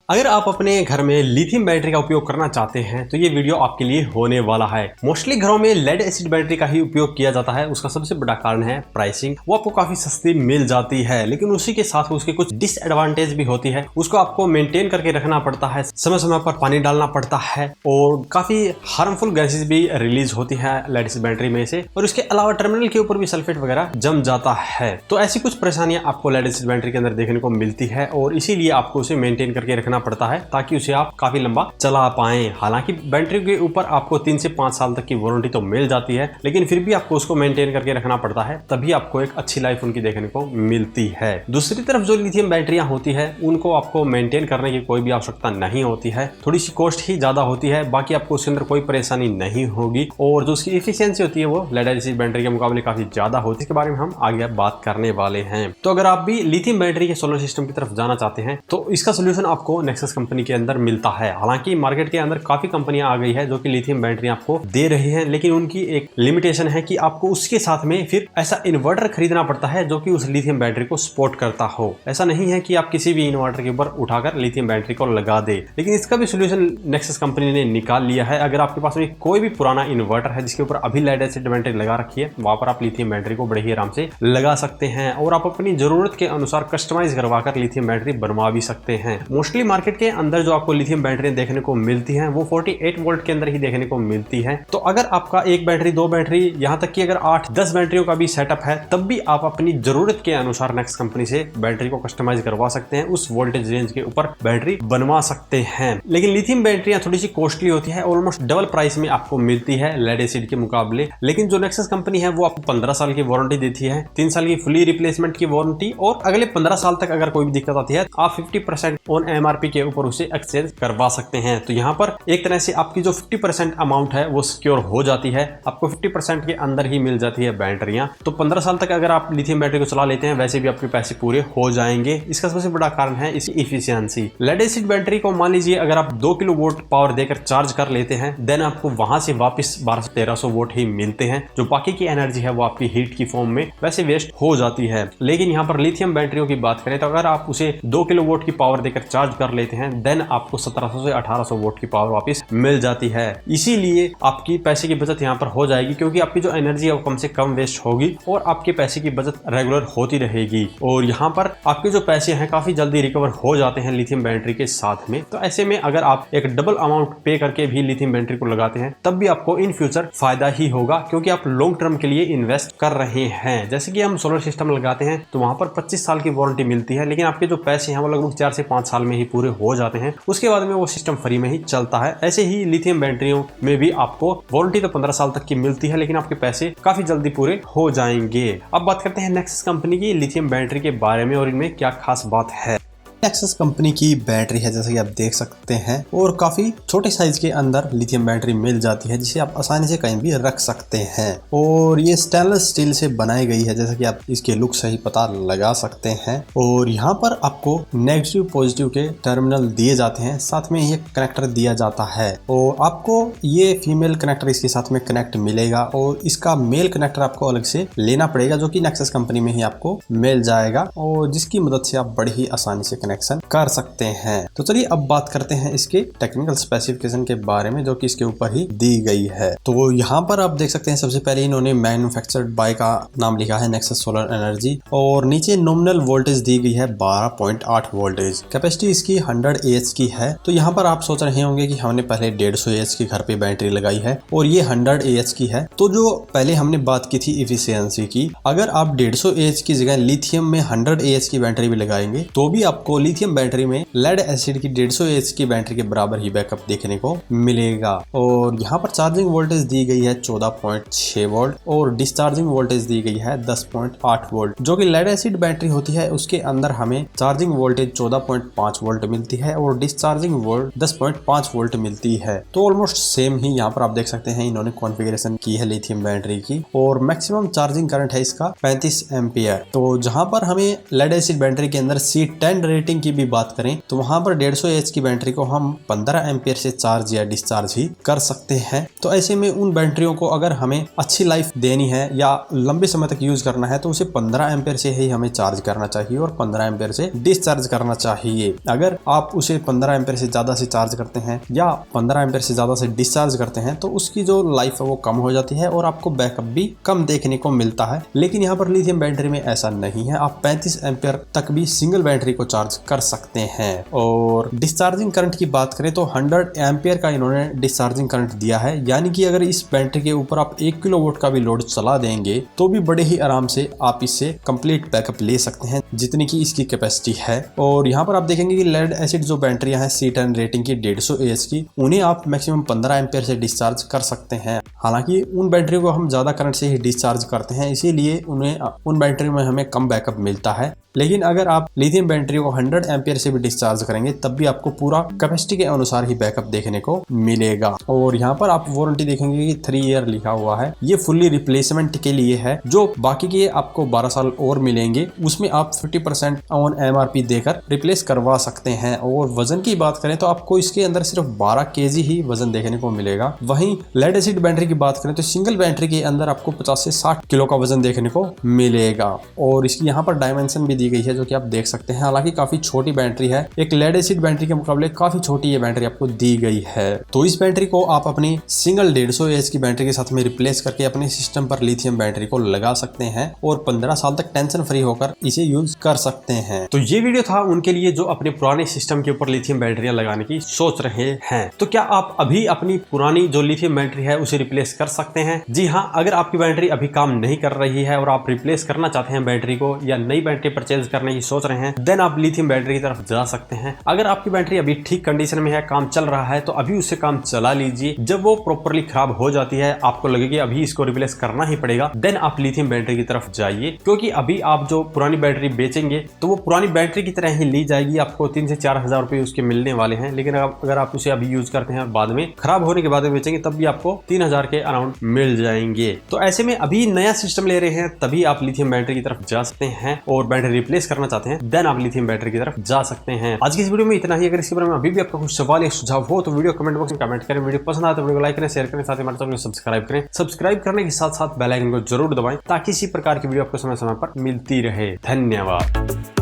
अगर आप अपने घर में लिथियम बैटरी का उपयोग करना चाहते हैं तो ये वीडियो आपके लिए होने वाला है। मोस्टली घरों में लेड एसिड बैटरी का ही उपयोग किया जाता है। उसका सबसे बड़ा कारण है प्राइसिंग। वो आपको काफी सस्ती मिल जाती है, लेकिन उसी के साथ उसके कुछ डिसएडवांटेज भी होती है। उसको आपको मेंटेन करके रखना पड़ता है, समय समय पर पानी डालना पड़ता है और काफी हार्मफुल गैसेज भी रिलीज होती है लेड एसिड बैटरी में से। और इसके अलावा टर्मिनल के ऊपर भी सल्फेट वगैरह जम जाता है। तो ऐसी कुछ परेशानियां आपको लेड एसिड बैटरी के अंदर देखने को मिलती है और इसीलिए आपको उसे मेंटेन करके रखना पड़ता है ताकि उसे आप काफी लंबा चला पाएं। हालांकि बैटरी के ऊपर आपको 3 से 5 साल तक की वारंटी तो मिल जाती है, लेकिन फिर भी आपको उसको मेंटेन करके रखना पड़ता है, तभी आपको एक अच्छी लाइफ उनकी देखने को मिलती है। दूसरी तरफ जो लिथियम बैटरियां होती है उनको आपको मेंटेन करने की कोई भी आवश्यकता नहीं होती है। थोड़ी सी कॉस्ट ही ज्यादा होती है, बाकी आपको उसके अंदर कोई परेशानी नहीं होगी और जो उसकी एफिशिएंसी होती है वो लेड एसिड बैटरी के मुकाबले काफी ज्यादा होती है। इसके बारे में हम आगे बात करने वाले हैं। तो अगर आप भी लिथियम बैटरी के सोलर सिस्टम की तरफ जाना चाहते हैं तो इसका सोल्यूशन आपको नेक्सस कंपनी के अंदर मिलता है। हालांकि मार्केट के अंदर काफी कंपनियां आ गई है जो कि लिथियम बैटरी आपको दे रही हैं, लेकिन उनकी एक लिमिटेशन है कि आपको उसके साथ में फिर ऐसा इन्वर्टर खरीदना पड़ता है जो कि उस लिथियम बैटरी को सपोर्ट करता हो। ऐसा नहीं है कि आप किसी भी इन्वर्टर के ऊपर उठाकर लिथियम बैटरी को लगा दे, लेकिन इसका भी सोल्यूशन नेक्सस कंपनी ने निकाल लिया है। अगर आपके पास में कोई भी पुराना इन्वर्टर है जिसके ऊपर अभी लेड एसिड बैटरी लगा रखी है, वहां पर आप लिथियम बैटरी को बड़े ही आराम से लगा सकते हैं और आप अपनी जरूरत के अनुसार कस्टमाइज करवाकर लिथियम बैटरी बनवा भी सकते हैं। मोस्टली मार्केट के अंदर जो आपको लिथियम बैटरी देखने को मिलती हैं वो 48 वोल्ट के अंदर ही देखने को मिलती है। तो अगर आपका एक बैटरी, दो बैटरी, यहाँ तक कि अगर 8-10 बैटरियों का भी सेटअप है, तब भी आप अपनी जरूरत के अनुसार नेक्सस कंपनी से बैटरी को कस्टमाइज करवा सकते हैं, उस वोल्टेज रेंज के ऊपर बैटरी बनवा सकते हैं। लेकिन लिथियम बैटरियां थोड़ी सी कॉस्टली होती है, ऑलमोस्ट डबल प्राइस में आपको मिलती है लेड एसिड के मुकाबले। लेकिन जो नेक्सस कंपनी है वो आपको 15 साल की वारंटी देती है, 3 साल की फुली रिप्लेसमेंट की वारंटी और अगले 15 साल तक अगर कोई भी दिक्कत आती है आप 50% ऑन MRP के ऊपर उसे एक्सचेंज करवा सकते हैं। तो यहाँ पर एक तरह से आपकी जो 50% अमाउंट है वो सिक्योर हो जाती है, आपको 50% के अंदर ही मिल जाती है बैटरियां। तो 15 साल तक अगर आप लिथियम बैटरी को चला लेते हैं वैसे भी आपके पैसे पूरे हो जाएंगे। इसका सबसे बड़ा कारण है इसकी इफिशियंसी। लेड एसिड बैटरी को मान लीजिए अगर आप 2 किलो वोल्ट पावर देकर चार्ज कर लेते हैं, देन आपको वहां से वापस 1200-1300 वोल्ट ही मिलते हैं। जो बाकी की एनर्जी है वो आपकी हीट की फॉर्म में वैसे वेस्ट हो जाती है। लेकिन यहाँ पर लिथियम बैटरियों की बात करें तो अगर आप उसे 2 किलो वोल्ट की पावर देकर चार्ज कर लेते हैं, देन आपको 1700 से 1800 वोल्ट की पावर वापस मिल जाती है। इसीलिए आपकी पैसे की बचत यहाँ पर हो जाएगी, क्योंकि आपकी जो एनर्जी है वो कम से कम वेस्ट होगी और आपके पैसे की बचत रेगुलर होती रहेगी। और यहाँ पर आपके जो पैसे हैं काफी जल्दी रिकवर हो जाते हैं लिथियम बैटरी के साथ में। तो ऐसे में अगर आप एक डबल अमाउंट पे करके भी लिथियम बैटरी को लगाते हैं तब भी आपको इन फ्यूचर फायदा ही होगा, क्योंकि आप लॉन्ग टर्म के लिए इन्वेस्ट कर रहे हैं। जैसे कि हम सोलर सिस्टम लगाते हैं तो वहां पर 25 साल की वारंटी मिलती है, लेकिन आपके जो पैसे हैं वो लगभग 4 से 5 साल में ही पूरे हो जाते हैं। उसके बाद में वो सिस्टम फ्री में ही चलता है। ऐसे ही लिथियम बैटरियों में भी आपको वारंटी तो 15 साल तक की मिलती है, लेकिन आपके पैसे काफी जल्दी पूरे हो जाएंगे। अब बात करते हैं नेक्सस कंपनी की लिथियम बैटरी के बारे में और इनमें क्या खास बात है। नेक्सस कंपनी की बैटरी है जैसा कि आप देख सकते हैं और काफी छोटे साइज के अंदर लिथियम बैटरी मिल जाती है जिसे आप आसानी से कहीं भी रख सकते हैं। और ये स्टेनलेस स्टील से बनाई गई है जैसा कि आप इसके लुक से ही पता लगा सकते हैं। और यहाँ पर आपको नेगेटिव पॉजिटिव के टर्मिनल दिए जाते हैं, साथ में ये कनेक्टर दिया जाता है और आपको ये फीमेल कनेक्टर इसके साथ में कनेक्ट मिलेगा और इसका मेल कनेक्टर आपको अलग से लेना पड़ेगा जो कि नेक्सस कंपनी में ही आपको मिल जाएगा और जिसकी मदद से आप बड़ी ही आसानी से कनेक्शन कर सकते हैं। तो चलिए अब बात करते हैं इसके टेक्निकल स्पेसिफिकेशन के बारे में जो कि इसके ऊपर ही दी गई है। तो यहाँ पर आप देख सकते हैं सबसे पहले इन्होंने मैन्युफैक्चर्ड बाय का नाम लिखा है नेक्सस सोलर एनर्जी और नीचे नॉमिनल वोल्टेज दी गई है 12.8 वोल्टेज। कैपेसिटी इसकी 100 AH की है। तो यहाँ पर आप सोच रहे होंगे कि हमने पहले 150 AH की घर पे बैटरी लगाई है और ये 100 AH की है। तो जो पहले हमने बात की थी इफिशियंसी की, अगर आप 150 AH की जगह लिथियम में 100 AH की बैटरी भी लगाएंगे तो भी आपको लिथियम बैटरी में लेड एसिड की 150 AH की बैटरी के बराबर ही बैकअप देखने को मिलेगा। और यहाँ पर चार्जिंग वोल्टेज दी गई है 14.6 वोल्ट और डिस्चार्जिंग वोल्टेज दी गई है 10.8 वोल्ट। जो कि लेड एसिड बैटरी होती है उसके अंदर हमें चार्जिंग वोल्टेज 14.5 वोल्ट मिलती है और डिस्चार्जिंग वोल्ट 10.5 वोल्ट मिलती है। तो ऑलमोस्ट सेम ही यहाँ पर आप देख सकते हैं इन्होंने कॉन्फ़िगरेशन की है लिथियम बैटरी की और मैक्सिमम चार्जिंग करंट है इसका 35 एम्पियर। तो जहाँ पर हमें लेड एसिड बैटरी के अंदर C10 रेटिंग रेटिंग की भी बात करें तो वहां पर 150 एच की बैटरी को हम 15 एम्पियर से चार्ज या डिस्चार्ज ही कर सकते हैं। तो ऐसे में उन बैटरियों को अगर हमें अच्छी लाइफ देनी है या लंबे समय तक यूज करना है तो उसे 15 एम्पियर से ही हमें चार्ज करना चाहिए और 15 एम्पियर से डिस्चार्ज करना चाहिए। अगर आप उसे 15 एम्पियर से ज्यादा से चार्ज करते हैं या 15 एम्पियर से ज्यादा से डिस्चार्ज करते हैं तो उसकी जो लाइफ है वो कम हो जाती है और आपको बैकअप भी कम देखने को मिलता है। लेकिन यहाँ पर लिथियम बैटरी में ऐसा नहीं है, आप 35 एम्पियर तक भी सिंगल बैटरी को चार्ज कर सकते हैं। और डिस्चार्जिंग करंट की बात करें तो 100 एम्पियर का इन्होंने डिस्चार्जिंग करंट दिया है, यानी कि अगर इस बैटरी के ऊपर आप 1 किलोवाट का भी लोड चला देंगे तो भी बड़े ही आराम से आप इससे कंप्लीट बैकअप ले सकते हैं जितनी की इसकी कैपेसिटी है। और यहाँ पर आप देखेंगे कि लेड एसिड जो बैटरियां हैं C10 रेटिंग की 150 एच की, उन्हें आप मैक्सिमम 15 एम्पियर से डिस्चार्ज कर सकते हैं। हालांकि उन बैटरी को हम ज्यादा करंट से ही डिस्चार्ज करते हैं, इसीलिए उन बैटरी में हमें कम बैकअप मिलता है। लेकिन अगर आप लिथियम बैटरी को 100 एम्पियर से भी डिस्चार्ज करेंगे तब भी आपको पूरा कैपेसिटी के अनुसार ही बैकअप देखने को मिलेगा। और यहाँ पर आप वारंटी देखेंगे कि 3 ईयर लिखा हुआ है, ये फुल्ली रिप्लेसमेंट के लिए है। जो बाकी के आपको 12 साल और मिलेंगे उसमें आप 50% ऑन MRP देकर रिप्लेस करवा सकते हैं। और वजन की बात करें तो आपको इसके अंदर सिर्फ 12 kg ही वजन देखने को मिलेगा। वहीं लेड एसिड बैटरी की बात करें तो सिंगल बैटरी के अंदर आपको 50 से 60 किलो का वजन देखने को मिलेगा। और इसकी यहाँ पर डायमेंशन भी दी गई है जो कि आप देख सकते हैं। हालांकि काफी छोटी बैटरी है, एक लेड एसिड बैटरी के मुकाबले काफी छोटी ये बैटरी आपको दी गई है। तो इस बैटरी को आप अपनी सिंगल 150 एच की बैटरी के साथ में रिप्लेस करके अपने सिस्टम पर लिथियम बैटरी को लगा सकते हैं और 15 साल तक टेंशन फ्री होकर इसे यूज कर सकते हैं। तो ये वीडियो था उनके लिए जो अपने पुराने सिस्टम के ऊपर लिथियम बैटरियां लगाने की सोच रहे हैं। तो क्या आप अभी अपनी पुरानी जो लिथियम बैटरी है उसे रिप्लेस कर सकते हैं? जी हाँ, अगर आपकी बैटरी अभी काम नहीं कर रही है और आप रिप्लेस करना चाहते हैं बैटरी को या नई बैटरी परचेज करने की सोच रहे हैं, देन आप लिथियम बैटरी की तरफ जा सकते हैं। अगर आपकी बैटरी अभी ठीक कंडीशन में है, काम चल रहा है, तो अभी उससे काम चला लीजिए। जब वो प्रॉपरली खराब हो जाती है, आपको लगेगी अभी इसको रिप्लेस करना ही पड़ेगा, देन आप लिथियम बैटरी की तरफ जाइए। क्योंकि अभी आप जो पुरानी बैटरी बेचेंगे तो वो पुरानी बैटरी की तरह ही ली जाएगी, आपको 3 से 4 हजार रुपए उसके मिलने वाले हैं। लेकिन अगर आप उसे अभी यूज करते हैं और बाद में खराब होने के बाद में बेचेंगे तब भी आपको 3000 के अराउंड मिल जाएंगे। तो ऐसे में अभी नया सिस्टम ले रहे हैं तभी आप लिथियम बैटरी की तरफ जा सकते हैं, और बैटरी रिप्लेस करना चाहते हैं देन आप लिथियम बैटरी की तरफ जा सकते हैं। आज की इस वीडियो में इतना ही। अगर इसके बारे में अभी भी आपका कुछ सवाल या सुझाव हो तो वीडियो कमेंट बॉक्स में कमेंट करें। वीडियो पसंद आए तो वीडियो को लाइक करें, शेयर करें, साथ ही हमारे चैनल को सब्सक्राइब करें। सब्सक्राइब करने के साथ साथ बेल आइकन को जरूर दबाएं ताकि इसी प्रकार की वीडियो आपको समय समय पर मिलती रहे। धन्यवाद।